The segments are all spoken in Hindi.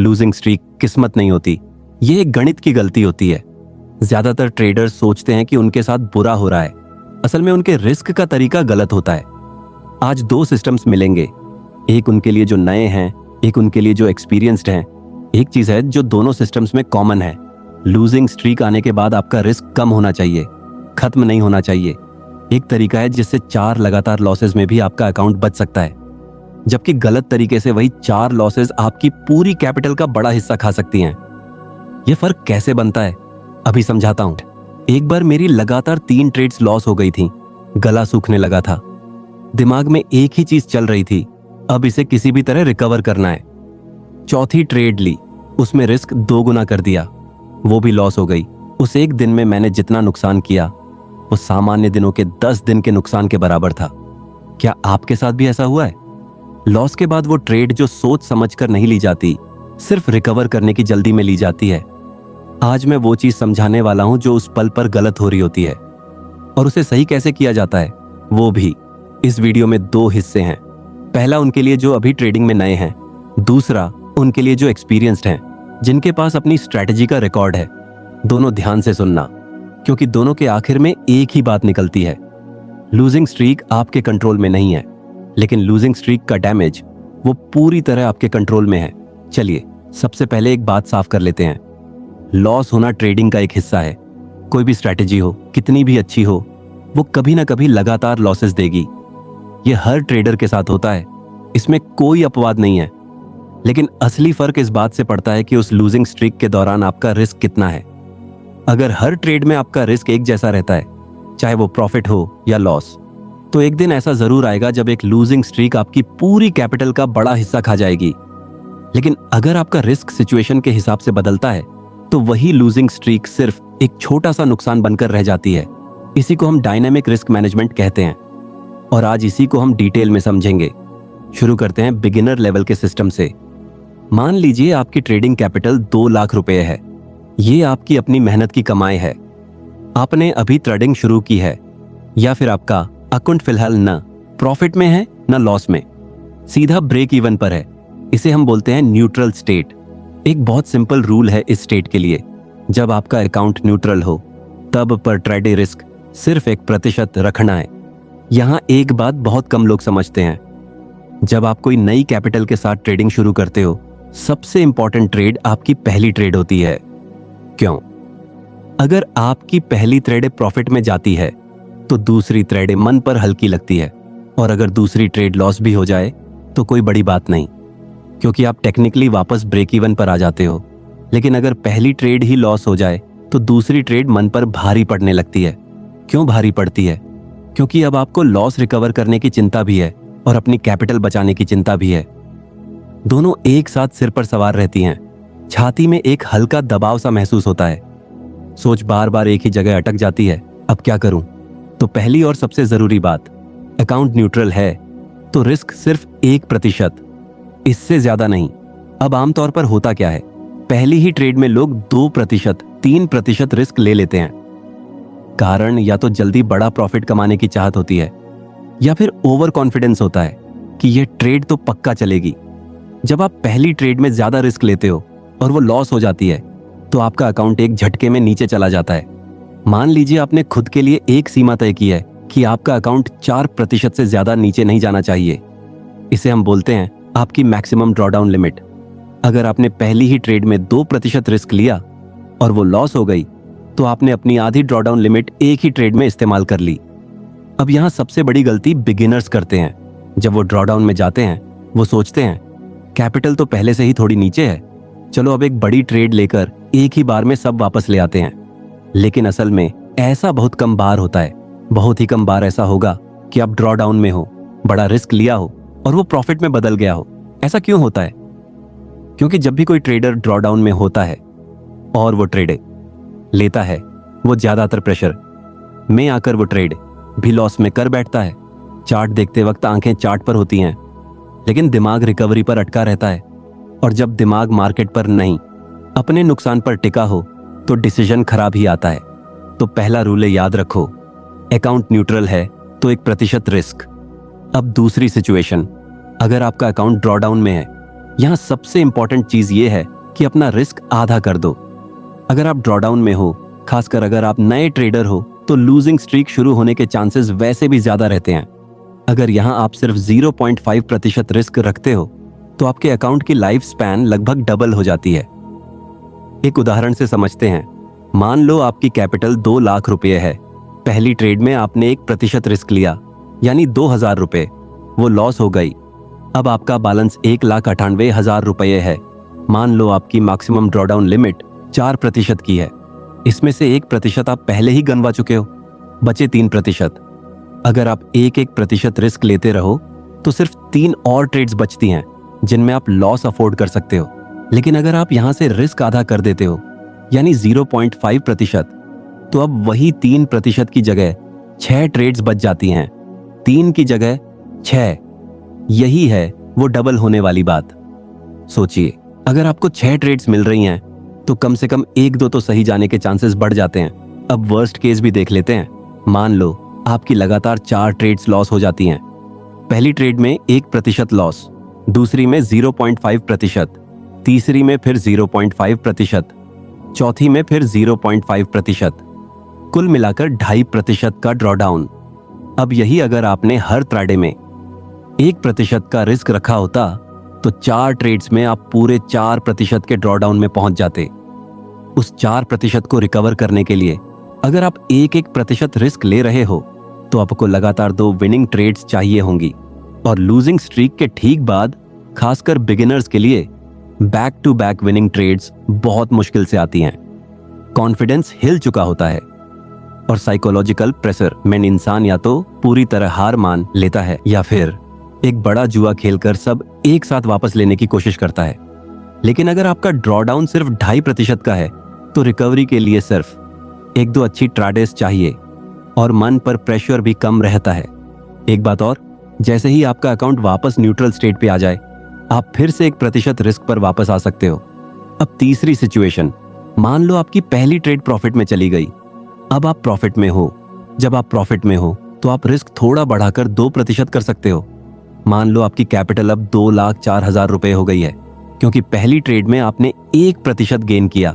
लूजिंग स्ट्रीक किस्मत नहीं होती, ये एक गणित की गलती होती है। ज्यादातर ट्रेडर्स सोचते हैं कि उनके साथ बुरा हो रहा है, असल में उनके रिस्क का तरीका गलत होता है। आज दो सिस्टम्स मिलेंगे, एक उनके लिए जो नए हैं, एक उनके लिए जो एक्सपीरियंस्ड हैं। एक चीज है जो दोनों सिस्टम्स में कॉमन है, लूजिंग स्ट्रीक आने के बाद आपका रिस्क कम होना चाहिए, खत्म नहीं होना चाहिए। एक तरीका है जिससे 4 लगातार लॉसेस में भी आपका अकाउंट बच सकता है, जबकि गलत तरीके से वही 4 लॉसेस आपकी पूरी कैपिटल का बड़ा हिस्सा खा सकती हैं। यह फर्क कैसे बनता है अभी समझाता हूं। एक बार मेरी लगातार 3 ट्रेड्स लॉस हो गई थी, गला सूखने लगा था, दिमाग में एक ही चीज चल रही थी, अब इसे किसी भी तरह रिकवर करना है। चौथी ट्रेड ली, उसमें रिस्क 2 गुना कर दिया, वो भी लॉस हो गई। उस एक दिन में मैंने जितना नुकसान किया वो सामान्य दिनों के 10 दिन के नुकसान के बराबर था। क्या आपके साथ भी ऐसा हुआ है? लॉस के बाद वो ट्रेड जो सोच समझकर नहीं ली जाती, सिर्फ रिकवर करने की जल्दी में ली जाती है। आज मैं वो चीज समझाने वाला हूं जो उस पल पर गलत हो रही होती है, और उसे सही कैसे किया जाता है वो भी। इस वीडियो में 2 हिस्से हैं, पहला उनके लिए जो अभी ट्रेडिंग में नए हैं, दूसरा उनके लिए जो एक्सपीरियंस्ड हैं, जिनके पास अपनी स्ट्रैटेजी का रिकॉर्ड है। दोनों ध्यान से सुनना, क्योंकि दोनों के आखिर में एक ही बात निकलती है, लूजिंग स्ट्रीक आपके कंट्रोल में नहीं है, लेकिन लूजिंग स्ट्रीक का डैमेज वो पूरी तरह आपके कंट्रोल में है। चलिए सबसे पहले एक बात साफ कर लेते हैं, लॉस होना ट्रेडिंग का एक हिस्सा है। कोई भी स्ट्रैटेजी हो, कितनी भी अच्छी हो, वो कभी ना कभी लगातार लॉसेस देगी। ये हर ट्रेडर के साथ होता है, इसमें कोई अपवाद नहीं है। लेकिन असली फर्क इस बात से पड़ता है कि उस लूजिंग स्ट्रीक के दौरान आपका रिस्क कितना है। अगर हर ट्रेड में आपका रिस्क एक जैसा रहता है, चाहे वो प्रॉफिट हो या लॉस, तो एक दिन ऐसा जरूर आएगा जब एक लूजिंग स्ट्रीक आपकी पूरी कैपिटल का बड़ा हिस्सा खा जाएगी। लेकिन अगर आपका रिस्क सिचुएशन के हिसाब से बदलता है, तो वही लूजिंग स्ट्रीक सिर्फ एक छोटा सा नुकसान बनकर रह जाती है। इसी को हम डायनामिक रिस्क मैनेजमेंट कहते हैं, और आज इसी को हम डिटेल में समझेंगे। शुरू करते हैं बिगिनर लेवल के सिस्टम से। मान लीजिए आपकी ट्रेडिंग कैपिटल 2 लाख रुपए है। ये आपकी अपनी मेहनत की कमाई है, आपने अभी ट्रेडिंग शुरू की है, या फिर आपका अकाउंट फिलहाल न प्रॉफिट में है न लॉस में, सीधा ब्रेक इवन पर है। इसे हम बोलते हैं न्यूट्रल स्टेट। एक बहुत सिंपल रूल है इस स्टेट के लिए, जब आपका अकाउंट न्यूट्रल हो तब पर ट्रेड रिस्क सिर्फ 1% रखना है। यहाँ एक बात बहुत कम लोग समझते हैं, जब आप कोई नई कैपिटल के साथ ट्रेडिंग शुरू करते हो, सबसे इंपॉर्टेंट ट्रेड आपकी पहली ट्रेड होती है। क्यों? अगर आपकी पहली ट्रेड प्रॉफिट में जाती है तो दूसरी ट्रेड मन पर हल्की लगती है, और अगर दूसरी ट्रेड लॉस भी हो जाए तो कोई बड़ी बात नहीं, क्योंकि आप टेक्निकली वापस ब्रेक इवन पर आ जाते हो। लेकिन अगर पहली ट्रेड ही लॉस हो जाए तो दूसरी ट्रेड मन पर भारी पड़ने लगती है। क्यों भारी पड़ती है? क्योंकि अब आपको लॉस रिकवर करने की चिंता भी है और अपनी कैपिटल बचाने की चिंता भी है। दोनों एक साथ सिर पर सवार रहती हैं। छाती में एक हल्का दबाव सा महसूस होता है, सोच बार बार एक ही जगह अटक जाती है, अब क्या करूं? तो पहली और सबसे जरूरी बात, अकाउंट न्यूट्रल है तो रिस्क सिर्फ 1%, इससे ज्यादा नहीं। अब आमतौर पर होता क्या है, पहली ही ट्रेड में लोग 2%, 3% रिस्क ले लेते हैं। कारण या तो जल्दी बड़ा प्रॉफिट कमाने की चाहत होती है, या फिर ओवर कॉन्फिडेंस होता है कि यह ट्रेड तो पक्का चलेगी। जब आप पहली ट्रेड में ज्यादा रिस्क लेते हो और वो लॉस हो जाती है, तो आपका अकाउंट एक झटके में नीचे चला जाता है। मान लीजिए आपने खुद के लिए एक सीमा तय की है कि आपका अकाउंट 4% से ज्यादा नीचे नहीं जाना चाहिए। इसे हम बोलते हैं आपकी मैक्सिमम ड्रॉडाउन लिमिट। अगर आपने पहली ही ट्रेड में 2% रिस्क लिया और वो लॉस हो गई, तो आपने अपनी आधी ड्रॉडाउन लिमिट एक ही ट्रेड में इस्तेमाल कर ली। अब यहाँ सबसे बड़ी गलती बिगिनर्स करते हैं। जब वो ड्रॉडाउन में जाते हैं, वो सोचते हैं कैपिटल तो पहले से ही थोड़ी नीचे है, चलो अब एक बड़ी ट्रेड लेकर एक ही बार में सब वापस ले आते हैं। लेकिन असल में ऐसा बहुत कम बार होता है। बहुत ही कम बार ऐसा होगा कि आप ड्रॉ डाउन में हो, बड़ा रिस्क लिया हो और वो प्रॉफिट में बदल गया हो। ऐसा क्यों होता है? क्योंकि जब भी कोई ट्रेडर ड्रॉ डाउन में होता है और वो ट्रेड लेता है, वो ज्यादातर प्रेशर में आकर वो ट्रेड भी लॉस में कर बैठता है। चार्ट देखते वक्त आंखें चार्ट पर होती हैं, लेकिन दिमाग रिकवरी पर अटका रहता है। और जब दिमाग मार्केट पर नहीं, अपने नुकसान पर टिका हो, तो डिसीजन खराब ही आता है। तो पहला रूल याद रखो, अकाउंट न्यूट्रल है तो 1% रिस्क। अब दूसरी सिचुएशन, अगर आपका अकाउंट ड्रॉडाउन में है, यहां सबसे इंपॉर्टेंट चीज ये है कि अपना रिस्क आधा कर दो। अगर आप ड्रॉडाउन में हो, खासकर अगर आप नए ट्रेडर हो, तो लूजिंग स्ट्रीक शुरू होने के चांसेस वैसे भी ज्यादा रहते हैं। अगर यहां आप सिर्फ 0.5% रिस्क रखते हो तो आपके अकाउंट की लाइफ स्पैन लगभग डबल हो जाती है। एक उदाहरण से समझते हैं। मान लो आपकी कैपिटल 2 लाख रुपए है। पहली ट्रेड में आपने 1% रिस्क लिया, यानी 2,000 रुपए। वो लॉस हो गई। अब आपका बैलेंस 1,98,000 रुपए है। मान लो आपकी मैक्सिमम ड्रॉडाउन लिमिट 4% की है। इसमें से 1% आप पहले ही गंवा चुके हो, बचे 3%। अगर आप 1% रिस्क लेते रहो तो सिर्फ 3 और ट्रेड्स बचती हैं जिनमें आप लॉस अफोर्ड कर सकते हो। लेकिन अगर आप यहां से रिस्क आधा कर देते हो, यानी 0.5%, तो अब वही 3% की जगह 6 ट्रेड्स बच जाती हैं। 3 की जगह 6। यही है वो डबल होने वाली बात। सोचिए, अगर आपको 6 ट्रेड्स मिल रही हैं तो कम से कम 1-2 तो सही जाने के चांसेस बढ़ जाते हैं। अब वर्स्ट केस भी देख लेते हैं। मान लो आपकी लगातार 4 ट्रेड्स लॉस हो जाती हैं। पहली ट्रेड में 1% लॉस, दूसरी में 0.5%, तीसरी में फिर 0.5%, चौथी में फिर 0.5%, कुल मिलाकर 2.5% का ड्रॉडाउन। अब यही अगर आपने हर ट्रेड में 1% का रिस्क रखा होता तो 4 ट्रेड्स में आप पूरे 4% के ड्रॉडाउन में पहुंच जाते। उस 4% को रिकवर करने के लिए अगर आप 1% रिस्क ले रहे हो तो आपको लगातार 2 विनिंग ट्रेड्स चाहिए होंगी। और लूजिंग स्ट्रीक के ठीक बाद, खासकर बिगिनर्स के लिए, back to back winning trades बहुत मुश्किल से आती हैं। कॉन्फिडेंस हिल चुका होता है और साइकोलॉजिकल प्रेशर में इंसान या तो पूरी तरह हार मान लेता है या फिर एक बड़ा जुआ खेलकर सब एक साथ वापस लेने की कोशिश करता है। लेकिन अगर आपका ड्रॉडाउन सिर्फ 2.5% का है तो रिकवरी के लिए सिर्फ 1-2 अच्छी ट्रेड्स चाहिए और मन पर प्रेशर भी कम रहता है। एक बात और, जैसे ही आपका अकाउंट वापस न्यूट्रल स्टेट पे आ जाए, आप फिर से 1% रिस्क पर वापस आ सकते हो। अब तीसरी सिचुएशन, मान लो आपकी पहली ट्रेड प्रॉफिट में चली गई। अब आप प्रॉफिट में हो। जब आप प्रॉफिट में हो तो आप रिस्क थोड़ा बढ़ाकर 2% कर सकते हो। मान लो आपकी कैपिटल अब 2,04,000 रुपए हो गई है, क्योंकि पहली ट्रेड में आपने 1% गेन किया।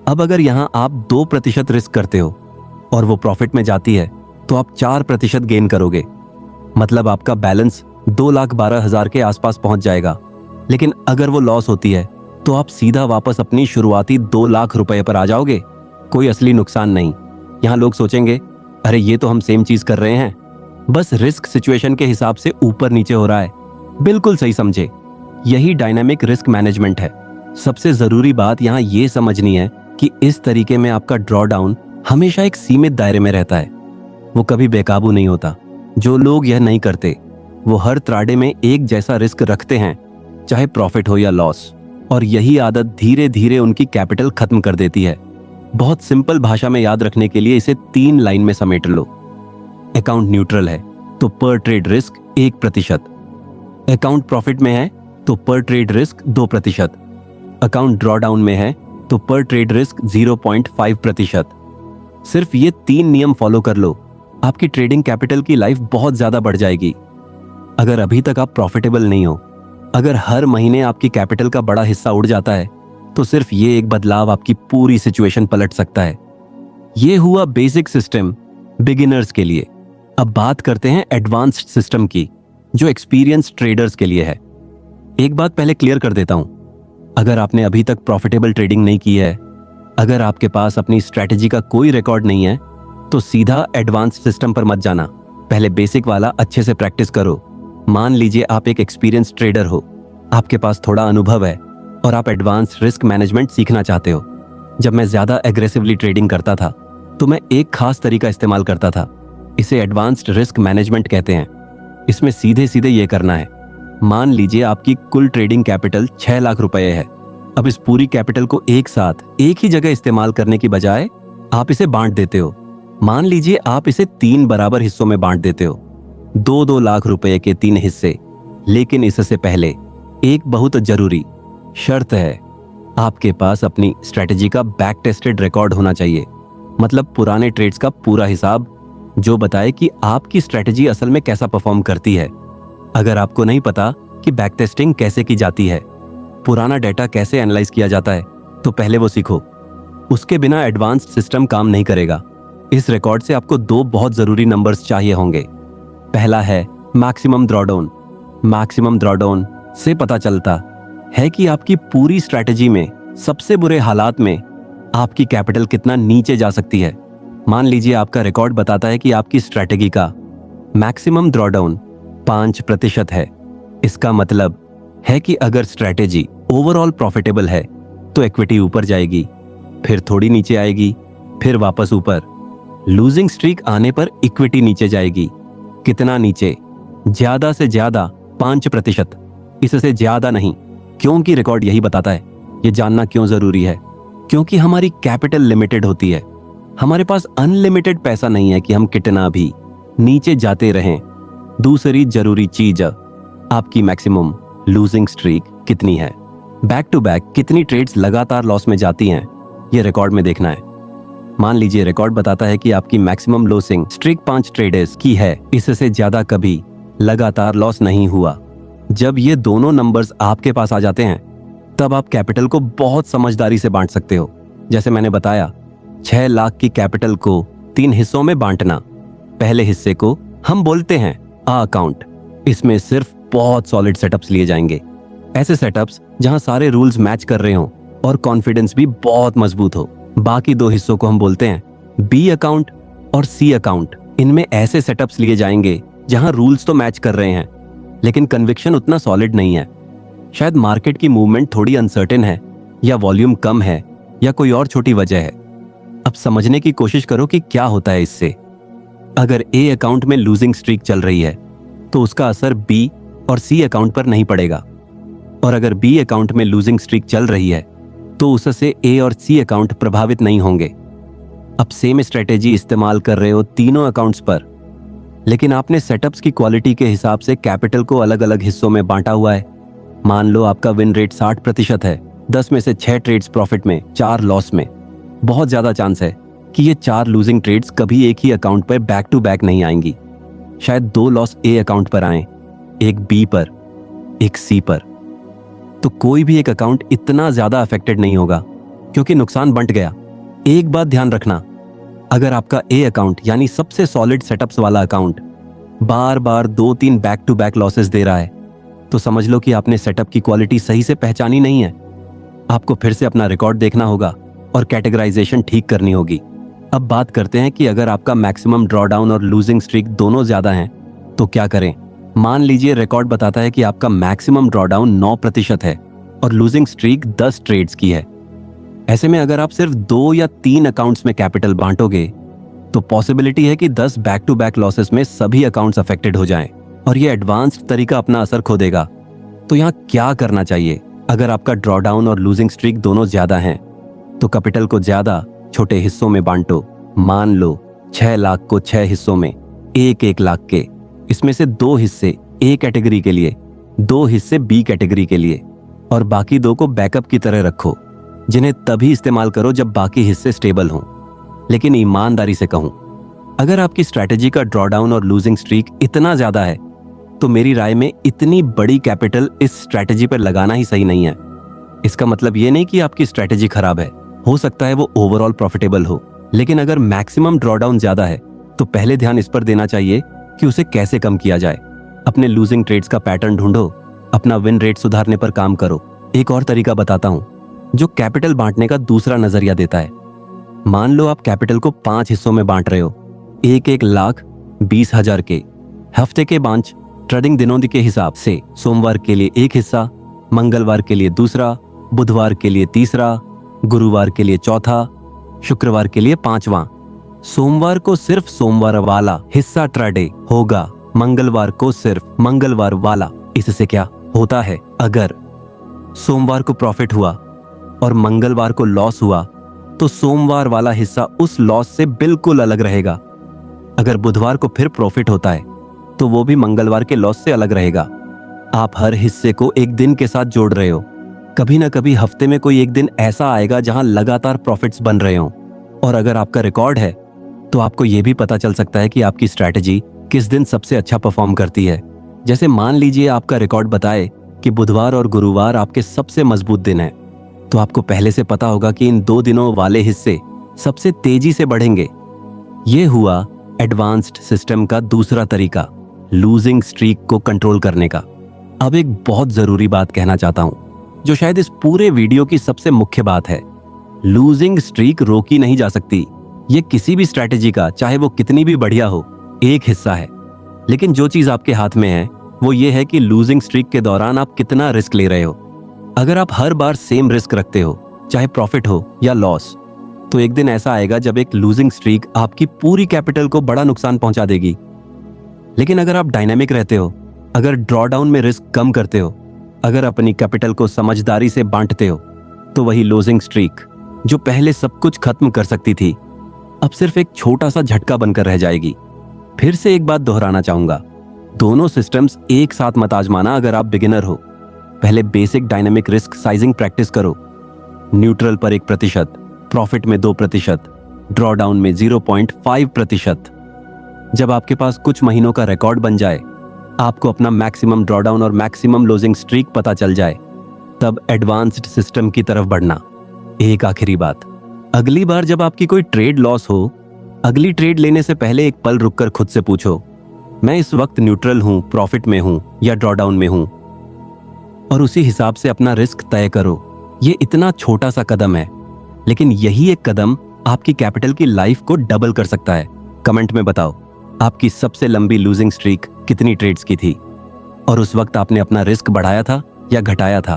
अब अगर यहां आप 2% रिस्क करते हो और वो प्रॉफिट में जाती है तो आप 4% गेन करोगे। मतलब आपका बैलेंस 2,12,000 के आसपास पहुंच जाएगा। लेकिन अगर वो लॉस होती है तो आप सीधा वापस अपनी शुरुआती 2 लाख रुपए पर आ जाओगे। कोई असली नुकसान नहीं। यहाँ लोग सोचेंगे, अरे ये तो हम सेम चीज कर रहे हैं, बस रिस्क सिचुएशन के हिसाब से ऊपर नीचे हो रहा है। बिल्कुल सही समझे। यही डायनामिक रिस्क मैनेजमेंट है। सबसे जरूरी बात यहाँ ये समझनी है कि इस तरीके में आपका ड्रॉडाउन हमेशा एक सीमित दायरे में रहता है। वो कभी बेकाबू नहीं होता। जो लोग यह नहीं करते वो हर त्राडे में एक जैसा रिस्क रखते हैं, चाहे प्रॉफिट हो या लॉस। और यही आदत धीरे धीरे उनकी कैपिटल खत्म कर देती है। बहुत सिंपल भाषा में याद रखने के लिए इसे 3 लाइन में समेट लो। अकाउंट न्यूट्रल है तो पर ट्रेड रिस्क 1%। अकाउंट प्रॉफिट में है तो पर ट्रेड रिस्क 2%। अकाउंट ड्रॉडाउन में है तो पर ट्रेड रिस्क 0.5%। सिर्फ ये 3 नियम फॉलो कर लो, आपकी ट्रेडिंग कैपिटल की लाइफ बहुत ज्यादा बढ़ जाएगी। अगर अभी तक आप प्रॉफिटेबल नहीं हो, अगर हर महीने आपकी कैपिटल का बड़ा हिस्सा उड़ जाता है, तो सिर्फ ये एक बदलाव आपकी पूरी सिचुएशन पलट सकता है। ये हुआ बेसिक सिस्टम बिगिनर्स के लिए। अब बात करते हैं एडवांस्ड सिस्टम की, जो एक्सपीरियंस ट्रेडर्स के लिए है। एक बात पहले क्लियर कर देता हूं, अगर आपने अभी तक प्रॉफिटेबल ट्रेडिंग नहीं की है, अगर आपके पास अपनी स्ट्रैटेजी का कोई रिकॉर्ड नहीं है, तो सीधा एडवांस्ड सिस्टम पर मत जाना। पहले बेसिक वाला अच्छे से प्रैक्टिस करो। मान लीजिए आप एक एक्सपीरियंस ट्रेडर हो, आपके पास थोड़ा अनुभव है और आप एडवांस रिस्क मैनेजमेंट सीखना चाहते हो। जब मैं ज्यादा एग्रेसिवली ट्रेडिंग करता था तो मैं एक खास तरीका इस्तेमाल करता था। इसे एडवांस्ड रिस्क मैनेजमेंट कहते हैं। इसमें सीधे सीधे ये करना है, मान लीजिए आपकी कुल ट्रेडिंग कैपिटल 6 लाख रुपए है। अब इस पूरी कैपिटल को एक साथ एक ही जगह इस्तेमाल करने की बजाय आप इसे बांट देते हो। मान लीजिए आप इसे 3 बराबर हिस्सों में बांट देते हो, 2-2 लाख रुपए के 3 हिस्से। लेकिन इससे पहले एक बहुत जरूरी शर्त है, आपके पास अपनी स्ट्रेटेजी का बैक टेस्टेड रिकॉर्ड होना चाहिए। मतलब पुराने ट्रेड्स का पूरा हिसाब, जो बताए कि आपकी स्ट्रेटेजी असल में कैसा परफॉर्म करती है। अगर आपको नहीं पता कि बैक टेस्टिंग कैसे की जाती है, पुराना डेटा कैसे एनालाइज किया जाता है, तो पहले वो सीखो। उसके बिना एडवांस्ड सिस्टम काम नहीं करेगा। इस रिकॉर्ड से आपको दो बहुत जरूरी नंबर्स चाहिए होंगे। पहला है मैक्सिमम ड्रॉडाउन। मैक्सिमम ड्रॉडाउन से पता चलता है कि आपकी पूरी स्ट्रैटेजी में सबसे बुरे हालात में आपकी कैपिटल कितना नीचे जा सकती है। मान लीजिए आपका रिकॉर्ड बताता है कि आपकी स्ट्रैटेजी का मैक्सिमम ड्रॉडाउन 5% है। इसका मतलब है कि अगर स्ट्रैटेजी ओवरऑल प्रॉफिटेबल है तो इक्विटी ऊपर जाएगी, फिर थोड़ी नीचे आएगी, फिर वापस ऊपर। लूजिंग स्ट्रीक आने पर इक्विटी नीचे जाएगी। कितना नीचे? ज्यादा से ज्यादा 5%, इससे ज्यादा नहीं, क्योंकि रिकॉर्ड यही बताता है। ये जानना क्यों जरूरी है? क्योंकि हमारी कैपिटल लिमिटेड होती है। हमारे पास अनलिमिटेड पैसा नहीं है कि हम कितना भी नीचे जाते रहें। दूसरी जरूरी चीज, आपकी मैक्सिमम लूजिंग स्ट्रीक कितनी है। बैक टू बैक कितनी ट्रेड्स लगातार लॉस में जाती हैं, ये रिकॉर्ड में देखना है। मान लीजिए रिकॉर्ड बताता है कि आपकी मैक्सिमम लॉसिंग स्ट्रीक 5 ट्रेड्स की है, इससे ज्यादा कभी लगातार लॉस नहीं हुआ। जब ये दोनों नंबर्स आपके पास आ जाते हैं तब आप कैपिटल को बहुत समझदारी से बांट सकते हो। जैसे मैंने बताया, 6 लाख की कैपिटल को 3 हिस्सों में बांटना। पहले हिस्से को हम बोलते हैं आ अकाउंट। इसमें सिर्फ बहुत सॉलिड सेटअप्स लिए जाएंगे, ऐसे सेटअप्स जहां सारे रूल्स मैच कर रहे हो और कॉन्फिडेंस भी बहुत मजबूत हो। बाकी 2 हिस्सों को हम बोलते हैं बी अकाउंट और सी अकाउंट। इनमें ऐसे सेटअप्स लिए जाएंगे जहां रूल्स तो मैच कर रहे हैं लेकिन कन्विक्शन उतना सॉलिड नहीं है। शायद मार्केट की मूवमेंट थोड़ी अनसर्टेन है, या वॉल्यूम कम है, या कोई और छोटी वजह है। अब समझने की कोशिश करो कि क्या होता है इससे। अगर ए अकाउंट में लूजिंग स्ट्रीक चल रही है तो उसका असर बी और सी अकाउंट पर नहीं पड़ेगा, और अगर बी अकाउंट में लूजिंग स्ट्रीक चल रही है तो उससे ए और सी अकाउंट प्रभावित नहीं होंगे। अब सेम स्ट्रेटेजी इस्तेमाल कर रहे हो तीनों अकाउंट्स पर, लेकिन आपने सेटअप्स की क्वालिटी के हिसाब से कैपिटल को अलग अलग हिस्सों में बांटा हुआ है। मान लो आपका विन रेट 60% है, 10 में से 6 ट्रेड्स प्रॉफिट में, 4 लॉस में। बहुत ज्यादा चांस है कि ये 4 लूजिंग ट्रेड्स कभी एक ही अकाउंट पर बैक टू बैक नहीं आएंगी। शायद 2 लॉस ए अकाउंट पर आए, एक बी पर, एक सी पर। तो कोई भी एक अकाउंट इतना ज्यादा अफेक्टेड नहीं होगा क्योंकि नुकसान बंट गया। एक बात ध्यान रखना, अगर आपका ए अकाउंट यानी सबसे सॉलिड सेटअप्स वाला अकाउंट बार बार 2-3 बैक टू बैक लॉसेस दे रहा है तो समझ लो कि आपने सेटअप की क्वालिटी सही से पहचानी नहीं है। आपको फिर से अपना रिकॉर्ड देखना होगा और कैटेगराइजेशन ठीक करनी होगी। अब बात करते हैं कि अगर आपका मैक्सिमम ड्रॉडाउन और लूजिंग स्ट्रीक दोनों ज्यादा हैं तो क्या करें। मान लीजिए रिकॉर्ड बताता है कि आपका मैक्सिमम ड्रॉडाउन 9% है और लूजिंग स्ट्रीक 10 ट्रेड्स की है। ऐसे में अगर आप सिर्फ 2 या 3 अकाउंट्स में कैपिटल बांटोगे तो पॉसिबिलिटी है कि 10 बैक टू बैक लॉसेस में सभी अकाउंट्स अफेक्टेड हो जाएं और ये एडवांस्ड तरीका अपना असर खो देगा। तो यहाँ क्या करना चाहिए? अगर आपका ड्रॉडाउन और लूजिंग स्ट्रीक दोनों ज्यादा हैं तो कैपिटल को ज्यादा छोटे हिस्सों में बांटो। मान लो 6 लाख को 6 हिस्सों में, 1-1 लाख के। इसमें से 2 हिस्से ए कैटेगरी के लिए, 2 हिस्से बी कैटेगरी के लिए, और बाकी 2 को बैकअप की तरह रखो, जिन्हें तभी इस्तेमाल करो जब बाकी हिस्से स्टेबल हों। लेकिन ईमानदारी से कहूं, अगर आपकी स्ट्रैटेजी का ड्रॉडाउन और लूजिंग स्ट्रीक इतना ज्यादा है तो मेरी राय में इतनी बड़ी कैपिटल इस स्ट्रैटेजी पर लगाना ही सही नहीं है। इसका मतलब ये नहीं कि आपकी स्ट्रैटेजी खराब है, हो सकता है वो ओवरऑल प्रॉफिटेबल हो, लेकिन अगर मैक्सिमम ड्रॉडाउन ज्यादा है तो पहले ध्यान इस पर देना चाहिए कि उसे कैसे कम किया जाए। अपने लूजिंग ट्रेड्स का पैटर्न ढूंढो, अपना विन रेट सुधारने पर काम करो। एक और तरीका बताता हूं जो कैपिटल बांटने का दूसरा नजरिया देता है। मान लो आप कैपिटल को 5 हिस्सों में बांट रहे हो, 1-1 लाख 20,000 के। हफ्ते के बांच ट्रेडिंग दिनों के हिसाब से सोमवार के लिए 1 हिस्सा, मंगलवार के लिए दूसरा, बुधवार के लिए तीसरा, गुरुवार के लिए चौथा, शुक्रवार के लिए 5वां। सोमवार को सिर्फ सोमवार वाला हिस्सा ट्रेडे होगा, मंगलवार को सिर्फ मंगलवार वाला। इससे क्या होता है, अगर सोमवार को प्रॉफिट हुआ और मंगलवार को लॉस हुआ तो सोमवार वाला हिस्सा उस लॉस से बिल्कुल अलग रहेगा। अगर बुधवार को फिर प्रॉफिट होता है तो वो भी मंगलवार के लॉस से अलग रहेगा। आप हर हिस्से को एक दिन के साथ जोड़ रहे हो। कभी ना कभी हफ्ते में कोई एक दिन ऐसा आएगा जहां लगातार प्रॉफिट्स बन रहे हो। और अगर आपका रिकॉर्ड है तो आपको यह भी पता चल सकता है कि आपकी स्ट्रैटेजी किस दिन सबसे अच्छा परफॉर्म करती है। जैसे मान लीजिए आपका रिकॉर्ड बताए कि बुधवार और गुरुवार आपके सबसे मजबूत दिन है, तो आपको पहले से पता होगा कि इन 2 दिनों वाले हिस्से सबसे तेजी से बढ़ेंगे। ये हुआ एडवांस्ड सिस्टम का दूसरा तरीका, लूजिंग स्ट्रीक को कंट्रोल करने का। अब एक बहुत जरूरी बात कहना चाहता हूं, जो शायद इस पूरे वीडियो की सबसे मुख्य बात है। लूजिंग स्ट्रीक रोकी नहीं जा सकती। ये किसी भी स्ट्रैटेजी का, चाहे वो कितनी भी बढ़िया हो, एक हिस्सा है। लेकिन जो चीज आपके हाथ में है वो ये है कि लूजिंग स्ट्रीक के दौरान आप कितना रिस्क ले रहे हो। अगर आप हर बार सेम रिस्क रखते हो, चाहे प्रॉफिट हो या लॉस, तो एक दिन ऐसा आएगा जब एक लूजिंग स्ट्रीक आपकी पूरी कैपिटल को बड़ा नुकसान पहुंचा देगी। लेकिन अगर आप डायनामिक रहते हो, अगर ड्रॉडाउन में रिस्क कम करते हो, अगर अपनी कैपिटल को समझदारी से बांटते हो, तो वही लूजिंग स्ट्रीक जो पहले सब कुछ खत्म कर सकती थी, अब सिर्फ एक छोटा सा झटका बनकर रह जाएगी। फिर से एक बात दोहराना चाहूंगा, दोनों सिस्टम्स एक साथ मत आजमाना। अगर आप बिगिनर हो, पहले basic dynamic risk sizing practice करो। न्यूट्रल पर 1%, प्रॉफिट में 2%, ड्रॉडाउन में 0.5%। जब आपके पास कुछ महीनों का रिकॉर्ड बन जाए, आपको अपना मैक्सिमम ड्रॉडाउन और मैक्सिमम लूजिंग स्ट्रीक पता चल जाए, तब एडवांस्ड सिस्टम की तरफ बढ़ना। एक आखिरी बात, अगली बार जब आपकी कोई ट्रेड लॉस हो, अगली ट्रेड लेने से पहले एक पल रुककर खुद से पूछो, मैं इस वक्त न्यूट्रल हूं, प्रॉफिट में हूं या ड्रॉडाउन में हूं, और उसी हिसाब से अपना रिस्क तय करो। ये इतना छोटा सा कदम है, लेकिन यही एक कदम आपकी कैपिटल की लाइफ को डबल कर सकता है। कमेंट में बताओ, आपकी सबसे लंबी लूजिंग स्ट्रीक कितनी ट्रेड्स की थी, और उस वक्त आपने अपना रिस्क बढ़ाया था या घटाया था।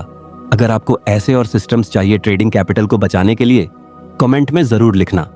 अगर आपको ऐसे और सिस्टम्स चाहिए ट्रेडिंग कैपिटल को बचाने के लिए, कमेंट में जरूर लिखना।